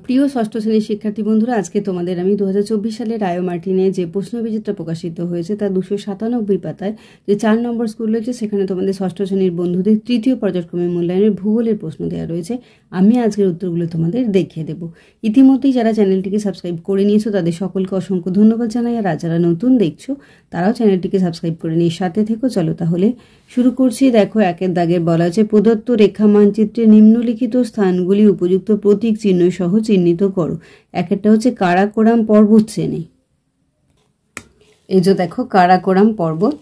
প্রিয় ষষ্ঠ শ্রেণীর শিক্ষার্থী বন্ধুরা, আজকে তোমাদের আমি 2024 সালে রায় মার্টিনে যে প্রশ্নবিচিত্রা প্রকাশিত হয়েছে তার 297 পাতায় যে 4 নম্বর স্কুল রয়েছে সেখানে তোমাদের ষষ্ঠ শ্রেণীর বন্ধুদের তৃতীয় পর্যায়ক্রমে মূল্যায়নের ভূগোলের প্রশ্ন দেওয়া রয়েছে। আমি আজকের উত্তরগুলো তোমাদের দেখিয়ে দেবো। ইতিমধ্যেই যারা চ্যানেলটিকে সাবস্ক্রাইব করে নিয়েছো তাদের সকলকে অসংখ্য ধন্যবাদ জানাই, আর যারা নতুন দেখছো তারাও চ্যানেলটিকে সাবস্ক্রাইব করে নিয়ে সাথে থেকো। চলো তাহলে শুরু করছি। দেখো, একের দাগের বলা আছে প্রদত্ত রেখা মানচিত্রে নিম্নলিখিত স্থানগুলি উপযুক্ত প্রতীক চিহ্ন সহ চিহ্নিত করো। একটা হচ্ছে কারাকোরাম পর্বত শ্রেণী। এই যে দেখো কারাকোরাম পর্বত।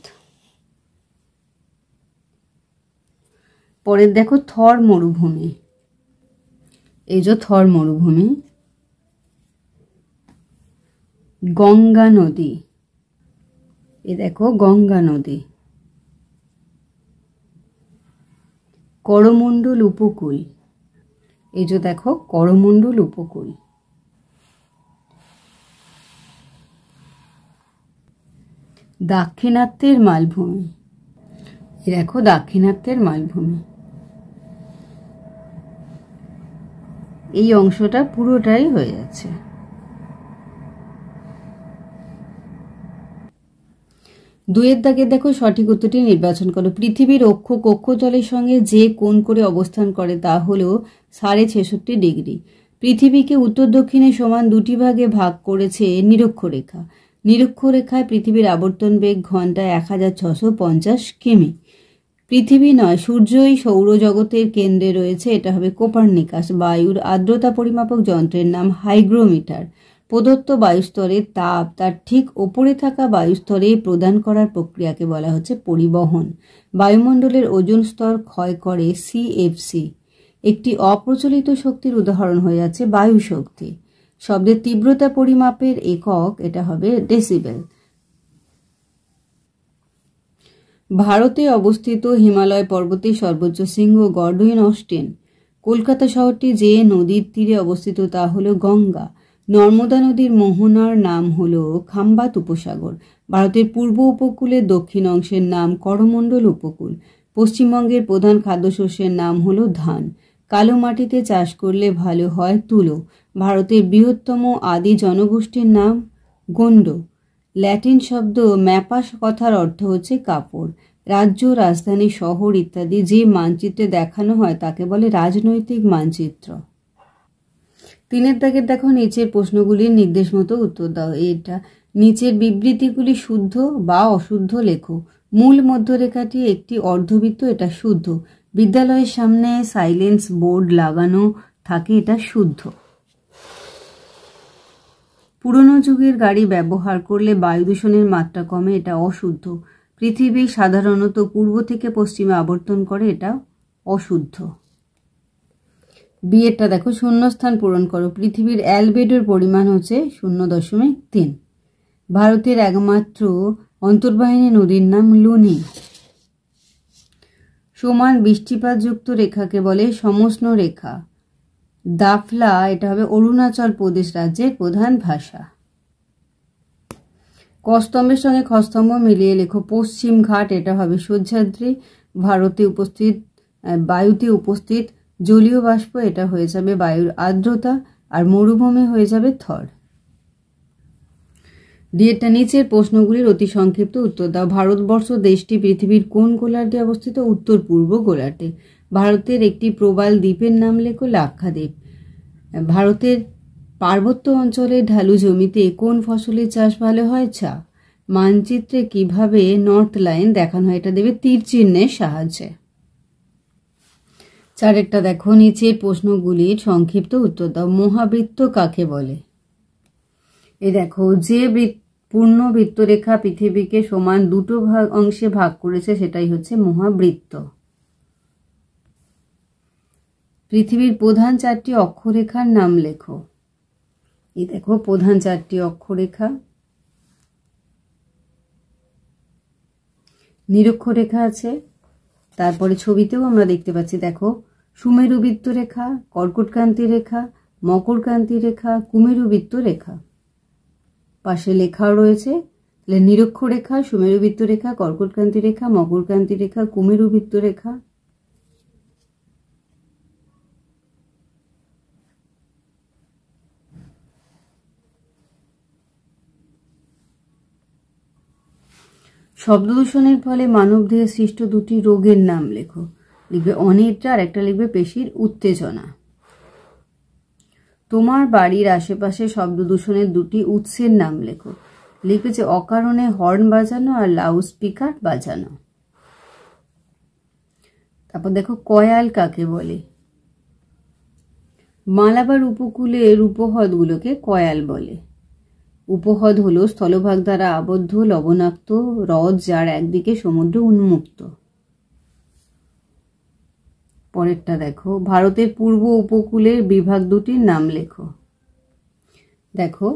পরের দেখো থর মরুভূমি। এই যে থর মরুভূমি। গঙ্গা নদী। এই দেখো গঙ্গা নদী। করমণ্ডল উপকূল। এই যে দেখো করমণ্ডল উপকূল। দাক্ষিণাত্যের মালভূমি। এই দেখো দাক্ষিণাত্যের মালভূমি। এই অংশটা পুরোটাই হয়ে যাচ্ছে। দুয়ের দাগে দেখো সঠিক উত্তরটি নির্বাচন করো। পৃথিবীর অক্ষ কক্ষতলের সঙ্গে যে কোণ করে অবস্থান করে তা হলো 66.5 ডিগ্রি। পৃথিবীকে উত্তর দক্ষিণে সমান দুটি ভাগে ভাগ করেছে নিরক্ষরেখা। নিরক্ষরেখায় পৃথিবীর আবর্তন বেগ ঘন্টায় 1650 কিমি। পৃথিবী নয়, সূর্যই সৌরজগতের কেন্দ্রে রয়েছে, এটা হবে কোপার্নিকাস। বায়ুর আর্দ্রতা পরিমাপক যন্ত্রের নাম হাইগ্রোমিটার। প্রদত্ত বায়ুস্তরের তাপ তার ঠিক ওপরে থাকা বায়ুস্তরে প্রদান করার প্রক্রিয়াকে বলা হচ্ছে পরিবহন। বায়ুমণ্ডলের ওজোন স্তর ক্ষয় করে সিএফসি। একটি অপ্রচলিত শক্তির উদাহরণ হয়ে যাচ্ছে বায়ু শক্তি। শব্দের তীব্রতা পরিমাপের একক এটা হবে ডেসিবেল। ভারতে অবস্থিত হিমালয় পর্বতের সর্বোচ্চ শৃঙ্গ গডউইন অস্টিন। কলকাতা শহরটি যে নদীর তীরে অবস্থিত তা হল গঙ্গা। নর্মদা নদীর মোহনার নাম হল খাম্বাত উপসাগর। ভারতের পূর্ব উপকূলের দক্ষিণ অংশের নাম করমণ্ডল উপকূল। পশ্চিমবঙ্গের প্রধান খাদ্যশস্যের নাম হল ধান। কালো মাটিতে চাষ করলে ভালো হয় তুলো। ভারতের বৃহত্তম আদি জনগোষ্ঠীর নাম গোন্ড। ল্যাটিন শব্দ ম্যাপাস কথার অর্থ হচ্ছে কাপড়। রাজ্য, রাজধানী, শহর ইত্যাদি যে মানচিত্রে দেখানো হয় তাকে বলে রাজনৈতিক মানচিত্র। তিনের দাগের দেখো নিচের প্রশ্নগুলির নির্দেশ মতো উত্তর দাও। এটা নিচের বিবৃতিগুলি শুদ্ধ বা অশুদ্ধ লেখো। মূল মধ্যরেখাটি একটি অর্ধবৃত্ত, এটা শুদ্ধ। বিদ্যালয়ের সামনে সাইলেন্স বোর্ড লাগানো থাকে, এটা শুদ্ধ। পুরনো যুগের গাড়ি ব্যবহার করলে বায়ু দূষণের মাত্রা কমে, এটা অশুদ্ধ। পৃথিবী সাধারণত পূর্ব থেকে পশ্চিমে আবর্তন করে, এটা অশুদ্ধ। বিয়েরটা দেখো শূন্যস্থান পূরণ করো। পৃথিবীর অ্যালবেডোর পরিমাণ হচ্ছে 0.3। ভারতের একমাত্র অন্তর্বাহিনী নদীর নাম লুনি। সমান বৃষ্টিপাতযুক্ত রেখাকে বলে সমষ্ণ রেখা। দাফলা এটা হবে অরুণাচল প্রদেশ রাজ্যের প্রধান ভাষা। কস্তম্ভের সঙ্গে খস্তম্ভ মিলিয়ে লেখো। পশ্চিম ঘাট এটা হবে সহ্যাদ্রি। বায়ুতে উপস্থিত জলীয় বাষ্প এটা হয়ে যাবে বায়ুর আর্দ্রতা, আর মরুভূমি হয়ে যাবে থর। ডিএটা নিচের প্রশ্নগুলির অতি সংক্ষিপ্ত উত্তর দাও। ভারতবর্ষ দেশটি পৃথিবীর কোন গোলার্ধে অবস্থিত? উত্তর পূর্ব গোলার্ধে। ভারতের একটি প্রবাল দ্বীপের নাম লেখো লাক্ষাদ্বীপ। ভারতের পার্বত্য অঞ্চলের ঢালু জমিতে কোন ফসলের চাষ ভালো হয়? চা। মানচিত্রে কিভাবে নর্থ লাইন দেখানো হয়? এটা দেবে তীর চিহ্নের সাহায্যে। চারেরটা দেখো নিচের প্রশ্নগুলির সংক্ষিপ্ত উত্তর দাও। মহাবৃত্ত কাকে বলে? এই দেখো যে পূর্ণ বৃত্তরেখা পৃথিবীকে সমান দুটো অংশে ভাগ করেছে সেটাই হচ্ছে মহাবৃত্ত। পৃথিবীর প্রধান 4টি অক্ষরেখার নাম লেখো। এই দেখো প্রধান 4টি অক্ষরেখা। নিরক্ষরেখা আছে, তারপরে ছবিতেও আমরা দেখতে পাচ্ছি। দেখো সুমেরু বৃত্ত রেখা, কর্কটক্রান্তি রেখা, মকরক্রান্তি রেখা, কুমেরু বৃত্ত রেখা। পাশে লেখাও রয়েছে নিরক্ষরেখা, সুমেরু বৃত্ত রেখা, কর্কটক্রান্তি রেখা, মকরক্রান্তি রেখা, কুমেরু বৃত্ত রেখা। শব্দ দূষণের ফলে মানবদেহে সৃষ্ট দুটি রোগের নাম লেখো। লিখবে অনিদ্রা আর একটা লিখবে পেশির উত্তেজনা। তোমার বাড়ির আশেপাশে শব্দ দূষণের দুটি উৎসের নাম লেখো। লিখবে যে অকারণে হর্ন বাজানো আর লাউড স্পিকার বাজানো। তারপর দেখো কয়াল কাকে বলে। মালাবার উপকূলের উপহ্রদগুলোকে কয়াল বলে। উপহ্রদ হলো স্থলভাগ দ্বারা আবদ্ধ লবণাক্ত হ্রদ যার একদিকে সমুদ্র উন্মুক্ত। পরেরটা দেখো ভারতের পূর্ব উপকূলের বিভাগ দুটির নাম লেখো। দেখো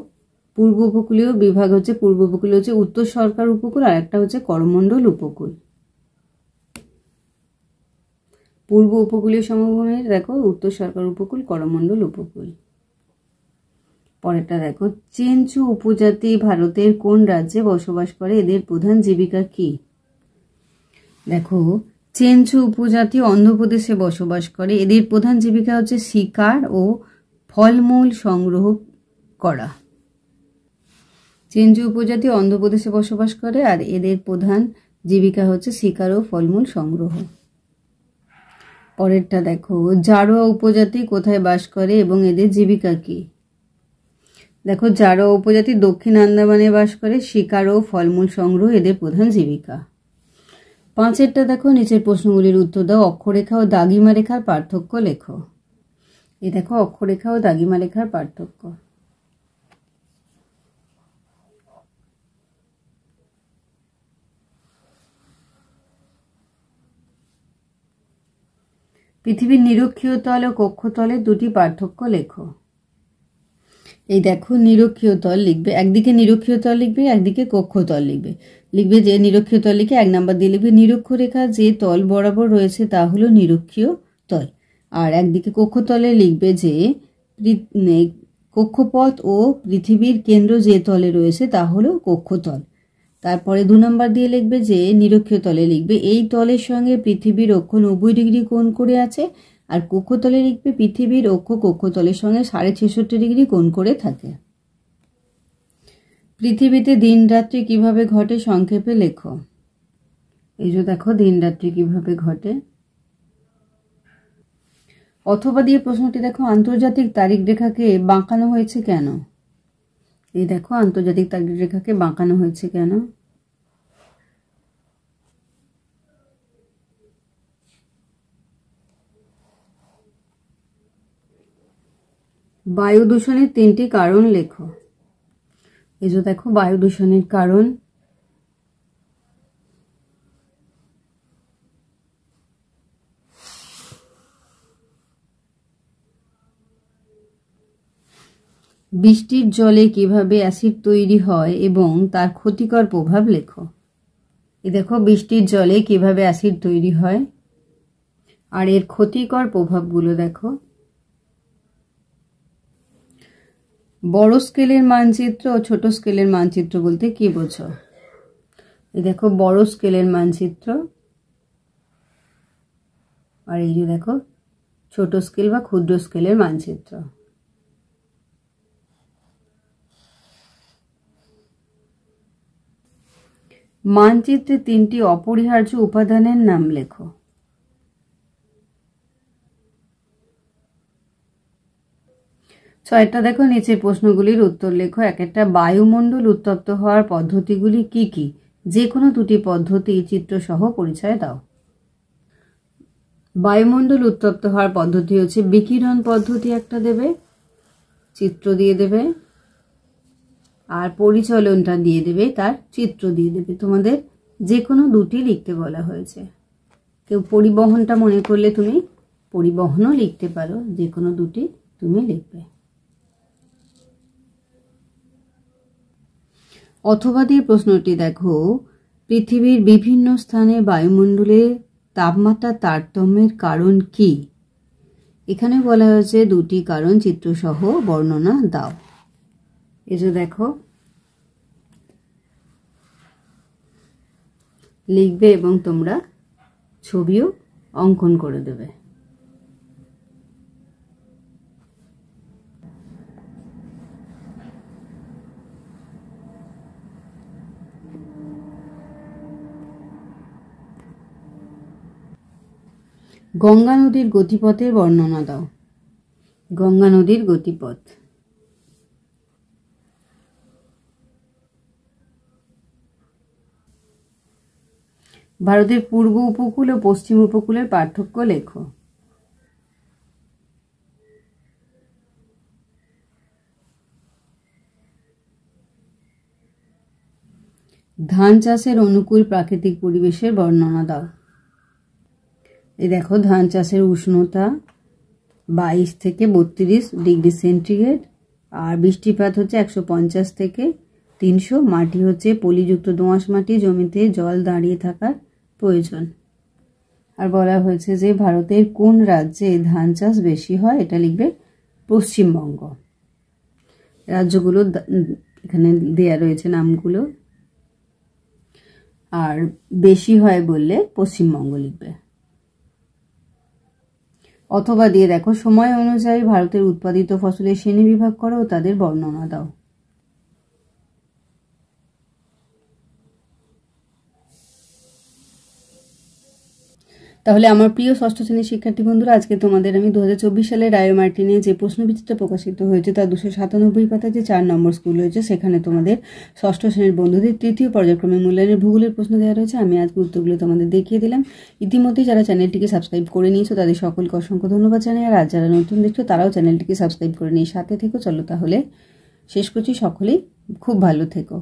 পূর্ব উপকূলীয় বিভাগ হচ্ছে পূর্ব উপকূল হচ্ছে উত্তর সরকার উপকূল আর একটা হচ্ছে করমণ্ডল উপকূল। পূর্ব উপকূলীয় সমভূমির দেখো উত্তর সরকার উপকূল করমণ্ডল উপকূল। পরেরটা দেখো চেঞ্চু উপজাতি ভারতের কোন রাজ্যে বসবাস করে, এদের প্রধান জীবিকা কি? দেখো চেঞ্চু উপজাতি অন্ধ্রপ্রদেশে বসবাস করে, এদের প্রধান জীবিকা হচ্ছে শিকার ও ফলমূল সংগ্রহ করা। চেঞ্চু উপজাতি অন্ধ্রপ্রদেশে বসবাস করে আর এদের প্রধান জীবিকা হচ্ছে শিকার ও ফলমূল সংগ্রহ। পরেরটা দেখো জারোয়া উপজাতি কোথায় বাস করে এবং এদের জীবিকা কি? দেখো জারোয়া উপজাতি দক্ষিণ আন্দামানে বাস করে, শিকার ও ফলমূল সংগ্রহ এদের প্রধান জীবিকা। পাঁচেরটা দেখো নিচের প্রশ্নগুলির উত্তর দাও। অক্ষরেখা ও দাগিমা রেখার পার্থক্য লেখো। এই দেখো অক্ষরেখা ও দাগিমা রেখার পার্থক্য। পৃথিবীর নিরক্ষীয় তল ও কক্ষতলের দুটি পার্থক্য লেখো। এই দেখো নিরক্ষীয় তল লিখবে, একদিকে নিরক্ষীয় তল লিখবে একদিকে কক্ষতল লিখবে। লিখবে যে নিরক্ষীয় তল লিখে 1 নাম্বার দিয়ে লিখবে নিরক্ষরেখা যে তল বরাবর রয়েছে তা হলো নিরক্ষীয় তল। আর একদিকে কক্ষতলে লিখবে যে কক্ষপথ ও পৃথিবীর কেন্দ্র যে তলে রয়েছে তা হলো কক্ষতল। তারপরে 2 নাম্বার দিয়ে লিখবে যে নিরক্ষীয় তলে লিখবে এই তলের সঙ্গে পৃথিবীর অক্ষ 90 ডিগ্রি কোণ করে আছে। আর কক্ষতলে লিখবে পৃথিবীর অক্ষ কক্ষতলের সঙ্গে 66.5 ডিগ্রি কোণ করে থাকে। পৃথিবীতে দিন রাত্রি কিভাবে ঘটে সংক্ষেপে লেখো। এই যে দেখো দিন রাত্রি কিভাবে ঘটে। অথবা দিয়ে প্রশ্নটি দেখো আন্তর্জাতিক তারিখ রেখাকে বাঁকানো হয়েছে কেন? এই দেখো আন্তর্জাতিক তারিখ রেখাকে বাঁকানো হয়েছে কেন। বায়ু দূষণের 3টি কারণ লেখো। এই যে দেখো বায়ু দূষণের কারণ। বৃষ্টির জলে কিভাবে অ্যাসিড তৈরি হয় এবং তার ক্ষতিকর প্রভাব লেখো। এই দেখো বৃষ্টির জলে কিভাবে অ্যাসিড তৈরি হয় আর এর ক্ষতিকর প্রভাবগুলো দেখো। বড় স্কেলের মানচিত্র ও ছোট স্কেলের মানচিত্র বলতে কি বোঝো? এই দেখো বড় স্কেলের মানচিত্র আর এই যে দেখো ছোট স্কেল বা ক্ষুদ্র স্কেলের মানচিত্র। মানচিত্রে 3টি অপরিহার্য উপাদানের নাম লেখো। ছয়টা দেখো নিচের প্রশ্নগুলির উত্তর লেখো। একটা বায়ুমণ্ডল উত্তপ্ত হওয়ার পদ্ধতিগুলি কি কি? যে কোনো দুটি পদ্ধতি চিত্র সহ পরিচয় দাও। বায়ুমণ্ডল উত্তপ্ত হওয়ার পদ্ধতি হচ্ছে বিকিরণ পদ্ধতি একটা দেবে, চিত্র দিয়ে দেবে, আর পরিচলনটা দিয়ে দেবে, তার চিত্র দিয়ে দেবে। তোমাদের যে কোনো দুটি লিখতে বলা হয়েছে। কেউ পরিবহনটা মনে করলে তুমি পরিবহনও লিখতে পারো, যে কোনো দুটি তুমি লিখবে। অথবা দিয়ে প্রশ্নটি দেখো পৃথিবীর বিভিন্ন স্থানে বায়ুমণ্ডলে তাপমাত্রা তারতম্যের কারণ কি? এখানে বলা হয়েছে দুটি কারণ, চিত্রসহ বর্ণনা দাও। এই যে দেখো লিখবে এবং তোমরা ছবিও অঙ্কন করে দেবে। গঙ্গা নদীর গতিপথের বর্ণনা দাও। গঙ্গা নদীর গতিপথ। ভারতের পূর্ব উপকূল ও পশ্চিম উপকূলের পার্থক্য লেখো। ধান চাষের অনুকূল প্রাকৃতিক পরিবেশের বর্ণনা দাও। এই দেখো, ধান চাষের উষ্ণতা 22 থেকে 32 ডিগ্রি সেন্টিগ্রেড, আর বৃষ্টিপাত হচ্ছে 150 থেকে 300। মাটি হচ্ছে পলিযুক্ত দোআঁশ মাটি, জমিতে জল দাঁড়িয়ে থাকার প্রয়োজন। আর বলা হয়েছে যে ভারতের কোন রাজ্যে ধান চাষ বেশি হয়, এটা লিখবে পশ্চিমবঙ্গ। রাজ্যগুলো এখানে দেয়া রয়েছে নামগুলো, আর বেশি হয় বললে পশ্চিমবঙ্গ লিখবে। অথবা দিয়ে দেখো, সময় অনুযায়ী ভারতের উৎপাদিত ফসলের শ্রেণী বিভাগ করো ও তাদের বর্ণনা দাও। তাহলে আমার প্রিয় ষষ্ঠ শ্রেণীর শিক্ষার্থী বন্ধুরা, আজকে তোমাদের আমি 2024 সালের রায় মার্টিনে যে প্রশ্নবিচিত্র প্রকাশিত হয়েছে তার 297 পাতায় যে 4 নম্বর স্কুল রয়েছে, সেখানে তোমাদের ষষ্ঠ শ্রেণীর বন্ধুদের তৃতীয় পর্যায়ক্রমে মূল্যায়নের ভূগোলের প্রশ্ন দেওয়া রয়েছে। আমি আজকে উত্তরগুলো তোমাদের দেখিয়ে দিলাম। ইতিমধ্যে যারা চ্যানেলটিকে সাবস্ক্রাইব করে নিয়েছো তাদের সকলকে অসংখ্য ধন্যবাদ জানাই। আর আজ যারা নতুন দেখছো তারাও চ্যানেলটিকে সাবস্ক্রাইব করে নিয়ে সাথে থেকো। চলো তাহলে শেষ করছি, সকলেই খুব ভালো থেকো।